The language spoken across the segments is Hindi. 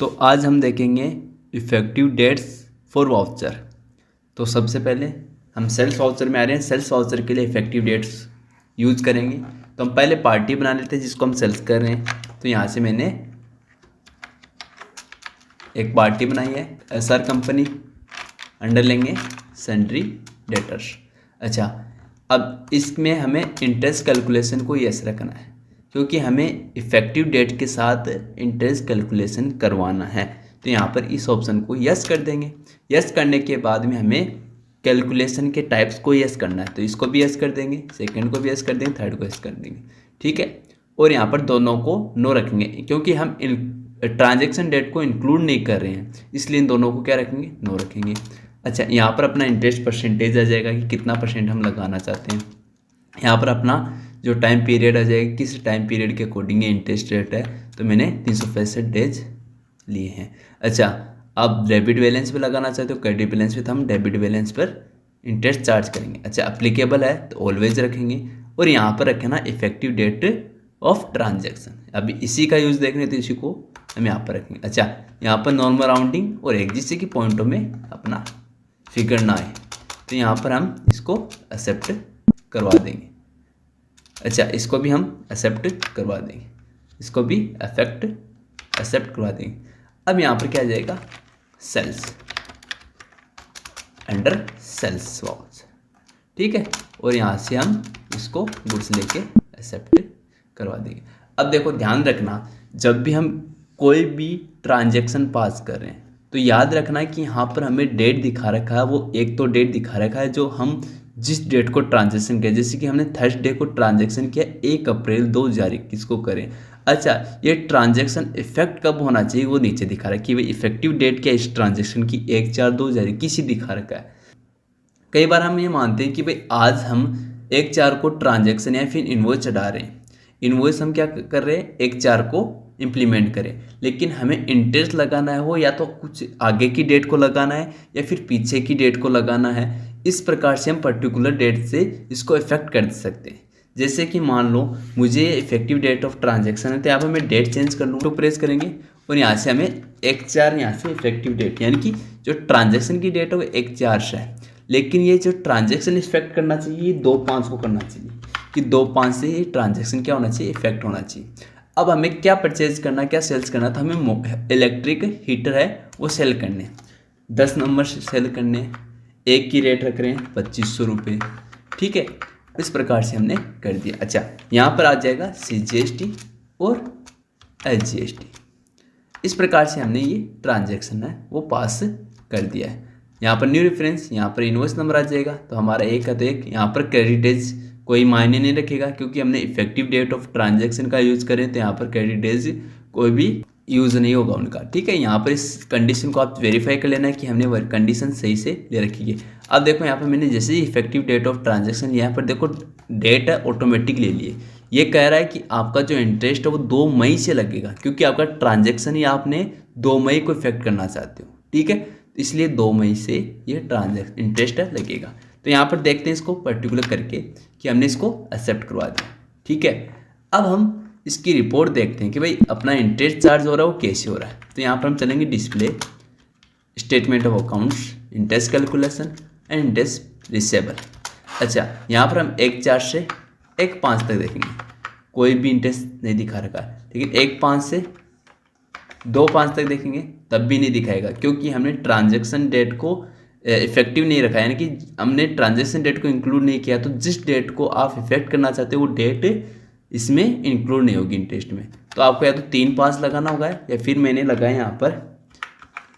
तो आज हम देखेंगे इफ़ेक्टिव डेट्स फॉर वाउचर। तो सबसे पहले हम सेल्स वाउचर में आ रहे हैं। सेल्स वाउचर के लिए इफ़ेक्टिव डेट्स यूज करेंगे। तो हम पहले पार्टी बना लेते हैं जिसको हम सेल्स कर रहे हैं। तो यहाँ से मैंने एक पार्टी बनाई है, एसआर कंपनी, अंडर लेंगे सन्ड्री डेटर्स। अच्छा, अब इसमें हमें इंटरेस्ट कैलकुलेशन को यस रखना है क्योंकि हमें इफ़ेक्टिव डेट के साथ इंटरेस्ट कैलकुलेशन करवाना है। तो यहाँ पर इस ऑप्शन को यस कर देंगे। यस करने के बाद में हमें कैलकुलेशन के टाइप्स को यस करना है, तो इसको भी यस कर देंगे, सेकंड को भी यस कर देंगे, थर्ड को यस कर देंगे। ठीक है, और यहाँ पर दोनों को नो रखेंगे क्योंकि हम ट्रांजेक्शन डेट को इंक्लूड नहीं कर रहे हैं, इसलिए इन दोनों को क्या रखेंगे, नो रखेंगे। अच्छा, यहाँ पर अपना इंटरेस्ट परसेंटेज आ जाएगा कि कितना परसेंट हम लगाना चाहते हैं। यहाँ पर अपना जो टाइम पीरियड आ जाएगा, किस टाइम पीरियड के अकॉर्डिंग इंटरेस्ट रेट है, तो मैंने 365 डेज लिए हैं। अच्छा, अब डेबिट बैलेंस पे लगाना चाहते हो, क्रेडिट बैलेंस पे, तो हम डेबिट बैलेंस पर इंटरेस्ट चार्ज करेंगे। अच्छा, अप्लीकेबल है तो ऑलवेज रखेंगे, और यहाँ पर रखना इफेक्टिव डेट ऑफ ट्रांजेक्शन। अभी इसी का यूज़ देखने तो इसी को हम यहाँ पर रखेंगे। अच्छा, यहाँ पर नॉर्मल राउंडिंग और एक जिससे कि पॉइंटों में अपना फिगर ना आए, तो यहाँ पर हम इसको एक्सेप्ट करवा देंगे। अच्छा, इसको भी हम एक्सेप्ट करवा देंगे, इसको भी एक्सेप्ट करवा देंगे। अब यहाँ पर क्या आ जाएगा, सेल्स, अंडर सेल्स वाउच। ठीक है, और यहाँ से हम इसको गुड्स लेके एक्सेप्ट करवा देंगे। अब देखो, ध्यान रखना, जब भी हम कोई भी ट्रांजैक्शन पास कर रहे हैं तो याद रखना कि यहाँ पर हमें डेट दिखा रखा है, वो एक तो डेट दिखा रखा है जो हम जिस डेट को ट्रांजैक्शन किया, जैसे कि हमने थर्सडे को ट्रांजैक्शन किया 1 अप्रैल 2021 को करें। अच्छा, ये ट्रांजैक्शन इफेक्ट कब होना चाहिए वो नीचे दिखा रहा है कि भाई इफेक्टिव डेट क्या इस ट्रांजैक्शन की 1/4/2021 ही दिखा रखा है। कई बार हम ये मानते हैं कि भाई आज हम 1/4 को ट्रांजैक्शन या फिर इन्वॉइस चढ़ा रहे हैं, इन्वॉइस हम क्या कर रहे हैं, 1/4 को इम्प्लीमेंट करें, लेकिन हमें इंटरेस्ट लगाना है हो या तो कुछ आगे की डेट को लगाना है या फिर पीछे की डेट को लगाना है। इस प्रकार से हम पर्टिकुलर डेट से इसको इफेक्ट कर सकते हैं। जैसे कि मान लो मुझे इफेक्टिव डेट ऑफ ट्रांजैक्शन है, तो यहाँ पर मैं डेट चेंज कर लूँ, तो प्रेस करेंगे और यहाँ से हमें 1/4 यहाँ से इफेक्टिव डेट, यानी कि जो ट्रांजैक्शन की डेट है वो 1/4 से है, लेकिन ये जो ट्रांजैक्शन इफेक्ट करना चाहिए ये 2/5 को करना चाहिए कि 2/5 से ये ट्रांजैक्शन क्या होना चाहिए, इफेक्ट होना चाहिए। अब हमें क्या परचेज करना, क्या सेल्स करना, तो हमें इलेक्ट्रिक हीटर है वो सेल करने, 10 नंबर से सेल करने, एक की रेट रख रहे हैं 2500 रुपये। ठीक है, इस प्रकार से हमने कर दिया। अच्छा, यहाँ पर आ जाएगा CGST और SGST। इस प्रकार से हमने ये ट्रांजैक्शन है वो पास कर दिया है। यहाँ पर न्यू रेफरेंस, यहाँ पर इनवॉइस नंबर आ जाएगा, तो हमारा एक है तो एक। यहाँ पर क्रेडिट डेज कोई मायने नहीं रखेगा क्योंकि हमने इफेक्टिव डेट ऑफ ट्रांजैक्शन का यूज़ करें, तो यहाँ पर क्रेडिट डेज कोई भी यूज़ नहीं होगा उनका। ठीक है, यहाँ पर इस कंडीशन को आप वेरीफाई कर लेना है कि हमने वह कंडीशन सही से ले रखी है। अब देखो, यहाँ पर मैंने जैसे ही इफेक्टिव डेट ऑफ ट्रांजैक्शन, यहाँ पर देखो डेट है ऑटोमेटिक ले लिए। ये कह रहा है कि आपका जो इंटरेस्ट है वो 2 मई से लगेगा क्योंकि आपका ट्रांजैक्शन ही आपने 2 मई को इफेक्ट करना चाहते हो। ठीक है, इसलिए 2 मई से ये ट्रांजैक्शन इंटरेस्ट लगेगा। तो यहाँ पर देखते हैं इसको पर्टिकुलर करके कि हमने इसको एक्सेप्ट करवा दिया। ठीक है, अब हम इसकी रिपोर्ट देखते हैं कि भाई अपना इंटरेस्ट चार्ज हो रहा है वो कैसे हो रहा है। तो यहाँ पर हम चलेंगे display, statement of accounts, interest calculation and interest receivable. अच्छा, यहाँ पर हम 1/4 से 1/5 तक देखेंगे, कोई भी इंटरेस्ट नहीं दिखा रखा है, लेकिन 1/5 से 2/5 तक देखेंगे तब भी नहीं दिखाएगा क्योंकि हमने ट्रांजैक्शन डेट को इफेक्टिव नहीं रखा, यानी कि हमने ट्रांजैक्शन डेट को इंक्लूड नहीं किया। तो जिस डेट को आप इफेक्ट करना चाहते हो वो डेट इसमें इंक्लूड नहीं होगी इंटरेस्ट में, तो आपको या तो 3/5 लगाना होगा या फिर मैंने लगाया यहाँ पर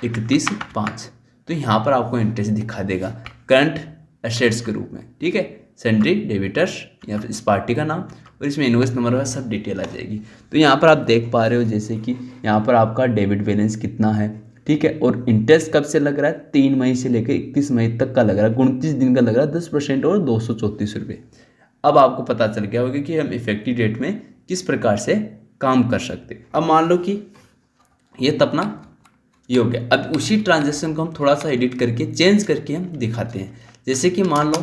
31/5, तो यहाँ पर आपको इंटरेस्ट दिखा देगा करंट एसेट्स के रूप में। ठीक है, सन्ड्री डेबिटर्स या फिर इस पार्टी का नाम और इसमें इनवॉइस नंबर का सब डिटेल आ जाएगी। तो यहाँ पर आप देख पा रहे हो जैसे कि यहाँ पर आपका डेबिट बैलेंस कितना है। ठीक है, और इंटरेस्ट कब से लग रहा है, 3 मई से लेकर 21 मई तक का लग रहा है, 29 दिन का लग रहा है, 10% और 234 रुपये। अब आपको पता चल गया होगा कि हम इफेक्टिव डेट में किस प्रकार से काम कर सकते हैं। अब मान लो कि ये तो अपना ये हो गया। अब उसी ट्रांजैक्शन को हम थोड़ा सा एडिट करके चेंज करके हम दिखाते हैं। जैसे कि मान लो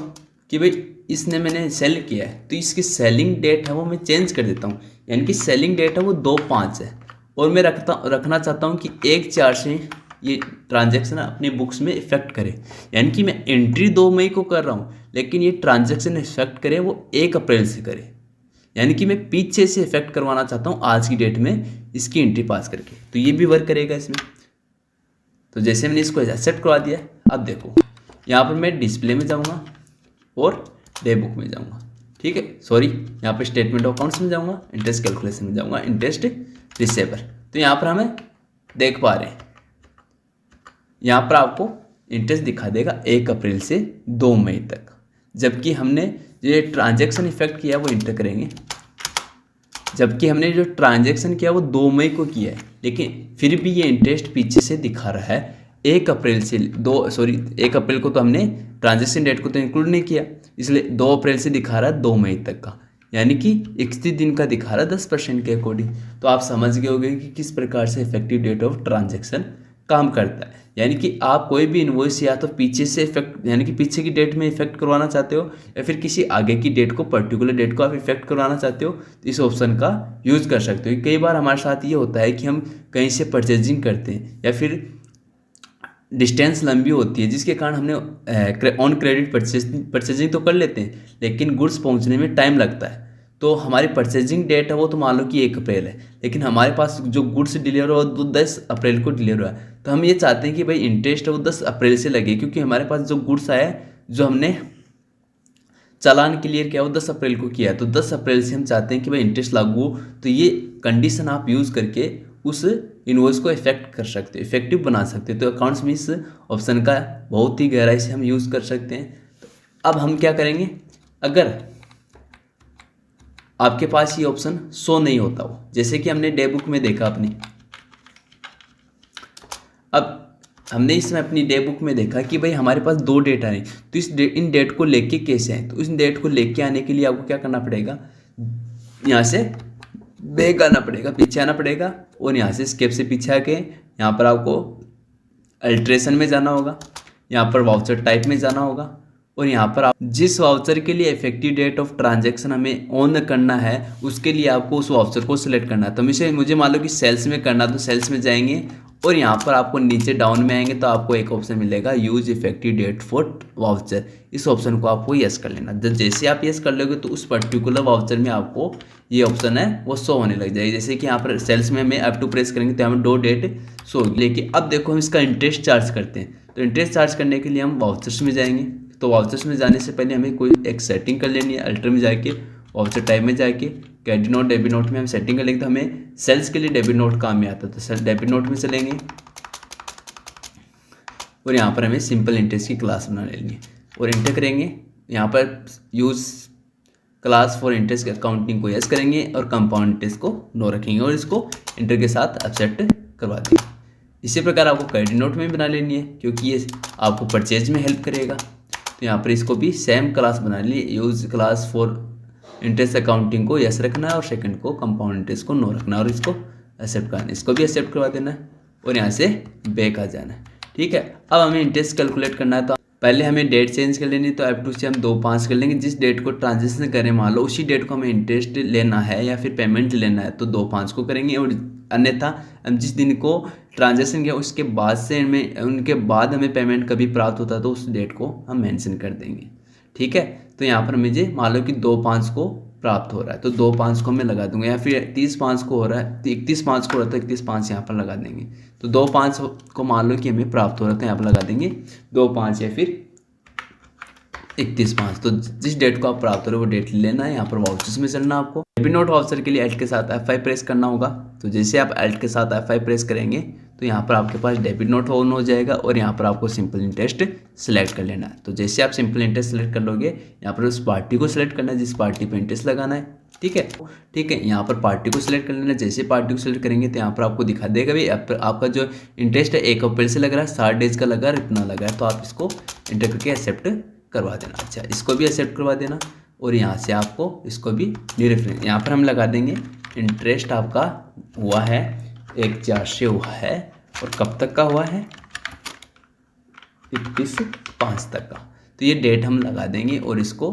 कि भाई इसने मैंने सेल किया है तो इसकी सेलिंग डेट है वो मैं चेंज कर देता हूँ, यानी कि सेलिंग डेट है वो 2/5 है और मैं रखना चाहता हूँ कि 1/4 से ये ट्रांजैक्शन अपनी बुक्स में इफेक्ट करे, यानी कि मैं एंट्री 2 मई को कर रहा हूँ लेकिन ये ट्रांजैक्शन इफेक्ट करे वो 1 अप्रैल से करे, यानी कि मैं पीछे से इफेक्ट करवाना चाहता हूँ आज की डेट में इसकी एंट्री पास करके, तो ये भी वर्क करेगा इसमें। तो जैसे मैंने इसको एक्सेप्ट करवा दिया, अब देखो यहाँ पर मैं डिस्प्ले में जाऊँगा और डे बुक में जाऊँगा, ठीक है, सॉरी यहाँ पर स्टेटमेंट ऑफ अकाउंट्स में जाऊँगा, इंटरेस्ट कैलकुलेशन में जाऊँगा, इंटरेस्ट रिसीवर। तो यहाँ पर हमें देख पा रहे हैं यहाँ पर आपको इंटरेस्ट दिखा देगा 1 अप्रैल से 2 मई तक, जबकि हमने जो ट्रांजैक्शन इफेक्ट किया वो इंटर करेंगे, जबकि हमने जो ट्रांजैक्शन किया वो 2 मई को किया है, लेकिन फिर भी ये इंटरेस्ट पीछे से दिखा रहा है 1 अप्रैल से 1 अप्रैल को तो हमने ट्रांजैक्शन डेट को तो इंक्लूड नहीं किया, इसलिए 2 अप्रैल से दिखा रहा है 2 मई तक का, यानी कि 31 दिन का दिखा रहा है 10% के अकॉर्डिंग। तो आप समझ गए होंगे कि किस प्रकार से इफेक्टिव डेट ऑफ ट्रांजैक्शन काम करता है, यानी कि आप कोई भी इनवॉइस या तो पीछे से इफेक्ट यानी कि पीछे की डेट में इफेक्ट करवाना चाहते हो या फिर किसी आगे की डेट को पर्टिकुलर डेट को आप इफेक्ट करवाना चाहते हो तो इस ऑप्शन का यूज़ कर सकते हो। कई बार हमारे साथ ये होता है कि हम कहीं से परचेजिंग करते हैं या फिर डिस्टेंस लंबी होती है जिसके कारण हमने ऑन क्रेडिट परचेजिंग तो कर लेते हैं लेकिन गुड्स पहुंचने में टाइम लगता है, तो हमारी परचेजिंग डेट है वो तो मान लो कि 1 अप्रैल है, लेकिन हमारे पास जो गुड्स डिलीवर हुआ वो 10 अप्रैल को डिलीवर हुआ है, तो हम ये चाहते हैं कि भाई इंटरेस्ट है वो 10 अप्रैल से लगे, क्योंकि हमारे पास जो गुड्स आया जो हमने चालान क्लियर किया वो 10 अप्रैल को किया, तो 10 अप्रैल से हम चाहते हैं कि भाई इंटरेस्ट लागू हो। तो ये कंडीशन आप यूज़ करके उस इनवॉइस को इफेक्ट कर सकते हो, इफेक्टिव बना सकते हो। तो अकाउंट्स में इस ऑप्शन का बहुत ही गहराई से हम यूज़ कर सकते हैं। तो अब हम क्या करेंगे, अगर आपके पास ये ऑप्शन शो नहीं होता हो, जैसे कि हमने डे बुक में देखा अपनी, अब हमने इसमें अपनी डे बुक में देखा कि भाई हमारे पास 2 डेट आ रही, तो इन डेट को लेके कैसे आए, तो इस डेट को लेके आने के लिए आपको क्या करना पड़ेगा, यहाँ से बैक आना पड़ेगा, पीछे आना पड़ेगा और यहाँ से स्केप से पीछे आके यहाँ पर आपको अल्ट्रेशन में जाना होगा, यहाँ पर वाउचर टाइप में जाना होगा और यहाँ पर आप जिस वाउचर के लिए इफेक्टिव डेट ऑफ ट्रांजैक्शन हमें ऑन करना है उसके लिए आपको उस वाउचर को सिलेक्ट करना है। तो मुझे मान लो कि सेल्स में करना, तो सेल्स में जाएंगे और यहाँ पर आपको नीचे डाउन में आएंगे तो आपको एक ऑप्शन मिलेगा use effective date for voucher, इस ऑप्शन को आपको यस कर लेना। जैसे आप यस कर लोगे तो उस पर्टिकुलर वाउचर में आपको ये ऑप्शन है वो शो होने लग जाएगी। जैसे कि यहाँ पर सेल्स में हमें F2 प्रेस करेंगे तो हमें 2 डेट शो होगी। लेकिन अब देखो हम इसका इंटरेस्ट चार्ज करते हैं, तो इंटरेस्ट चार्ज करने के लिए हम वाउचर्स में जाएंगे, तो वाउचर्स में जाने से पहले हमें कोई एक सेटिंग कर लेनी है। अल्टर में जाके वाउचर टाइप में जाके क्रेडिट नोट डेबिट नोट में हम सेटिंग कर लेंगे, तो हमें सेल्स के लिए डेबिट नोट काम में आता है, तो डेबिट नोट में चलेंगे और यहाँ पर हमें सिंपल इंटरेस्ट की क्लास बना लेंगे और एंटर करेंगे। यहाँ पर use class for interest accounting को यस करेंगे और कंपाउंड इंटरेस्ट को नो रखेंगे और इसको इंटर के साथ एक्सेप्ट करवा देंगे। इसी प्रकार आपको क्रेडिट नोट में बना लेनी है क्योंकि ये आपको परचेज में हेल्प करेगा। तो यहाँ पर इसको भी सेम क्लास बना ली, use class for interest accounting को यस रखना है और सेकंड को कंपाउंड इंटरेस्ट को नो रखना है और इसको एक्सेप्ट करना है, इसको भी एक्सेप्ट करवा देना है और यहाँ से बैक आ जाना है। ठीक है, अब हमें इंटरेस्ट कैलकुलेट करना है, तो पहले हमें डेट चेंज कर लेनी, तो F2 से हम 2/5 कर लेंगे। जिस डेट को ट्रांजेक्शन करें मान लो उसी डेट को हमें इंटरेस्ट लेना है या फिर पेमेंट लेना है तो 2/5 को करेंगे और अन्यथा हम जिस दिन को ट्रांजेक्शन किया उसके बाद से उनके बाद हमें पेमेंट कभी प्राप्त होता है तो उस डेट को हम मेंशन कर देंगे। ठीक है, तो यहाँ पर मुझे मान लो कि 2/5 को प्राप्त हो रहा है तो 2/5 को मैं लगा दूंगा, या फिर 30/5 को हो रहा है तो 31/5 को हो रहा है तो 31/5 यहाँ पर लगा देंगे। तो 2/5 को मान लो कि हमें प्राप्त हो रहा है तो यहाँ पर लगा देंगे 2/5 या फिर 31/5। तो जिस डेट को आप प्राप्त हो रहे हो वो डेट लेना है। यहाँ पर वाउचर्स में चलना आपको। डेबिट नोट वाउचर के लिए Alt के साथ F5 प्रेस करना होगा। तो जैसे आप Alt के साथ F5 प्रेस करेंगे तो यहाँ पर आपके पास डेबिट नोट ऑन हो जाएगा और यहाँ पर आपको सिंपल इंटरेस्ट सेलेक्ट कर लेना है। तो जैसे आप सिंपल इंटरेस्ट सेलेक्ट कर लोगे यहाँ पर उस पार्टी को सिलेक्ट करना है जिस पार्टी पर इंटरेस्ट लगाना है। ठीक है, यहाँ पर पार्टी को सिलेक्ट कर लेना। जैसे पार्टी को सिलेक्ट करेंगे तो यहाँ पर आपको दिखा देगा भाई आपका जो इंटरेस्ट है 1 अप्रैल से लग रहा है, 60 डेज का लगा है, इतना लगा है, तो आप इसको इंटर करके एक्सेप्ट करवा देना। अच्छा, इसको भी एक्सेप्ट करवा देना और यहाँ से आपको इसको भी न्यू रेफरेंस यहाँ पर हम लगा देंगे। इंटरेस्ट आपका हुआ है 1/4 से हुआ है और कब तक का हुआ है 31/5 तक का, तो ये डेट हम लगा देंगे और इसको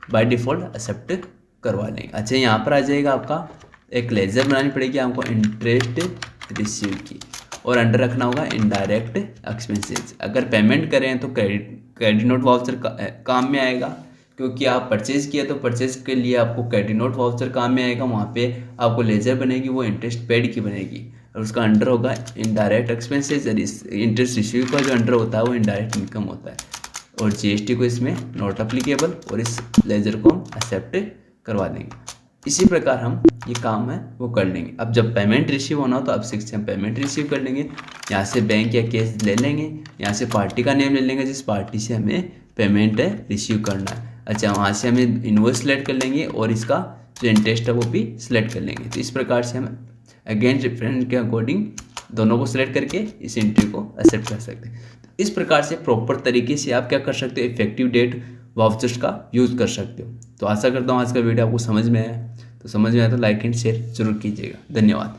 बाय डिफ़ॉल्ट एक्सेप्ट करवा लेंगे। अच्छा, यहाँ पर आ जाएगा आपका एक लेजर बनानी पड़ेगी आपको इंटरेस्ट रिसीव की, और अंडर रखना होगा इनडायरेक्ट एक्सपेंसेस। अगर पेमेंट करें तो क्रेडिट नोट वाउचर काम में आएगा, क्योंकि आप परचेज किया तो परचेज के लिए आपको क्रेडिट नोट वाउचर काम में आएगा। वहाँ पे आपको लेजर बनेगी, वो इंटरेस्ट पेड की बनेगी, और उसका अंडर होगा इनडायरेक्ट एक्सपेंसेस। इंटरेस्ट रिसीव का जो अंडर होता है वो इनडायरेक्ट इनकम होता है, और जीएसटी को इसमें नॉट अप्लीकेबल, और इस लेजर को हम एक्सेप्ट करवा देंगे। इसी प्रकार हम ये काम है वो कर लेंगे। अब जब पेमेंट रिसीव होना हो तो अब 6 से हम पेमेंट रिसीव कर लेंगे। यहाँ से बैंक या कैश ले लेंगे, यहाँ से पार्टी का नेम ले लेंगे जिस पार्टी से हमें पेमेंट है रिसीव करना है। अच्छा, वहाँ से हमें इनवॉइस सेलेक्ट कर लेंगे और इसका जो इंटरेस्ट है वो भी सिलेक्ट कर लेंगे। तो इस प्रकार से हम अगेन रेफरेंस के अकॉर्डिंग दोनों को सिलेक्ट करके इस एंट्री को एक्सेप्ट कर सकते हैं। तो इस प्रकार से प्रॉपर तरीके से आप क्या कर सकते हो, इफेक्टिव डेट वाउचर्स का यूज़ कर सकते हो। तो आशा करता हूँ आज का वीडियो आपको समझ में आया। तो समझ में आया तो लाइक एंड शेयर जरूर कीजिएगा। धन्यवाद।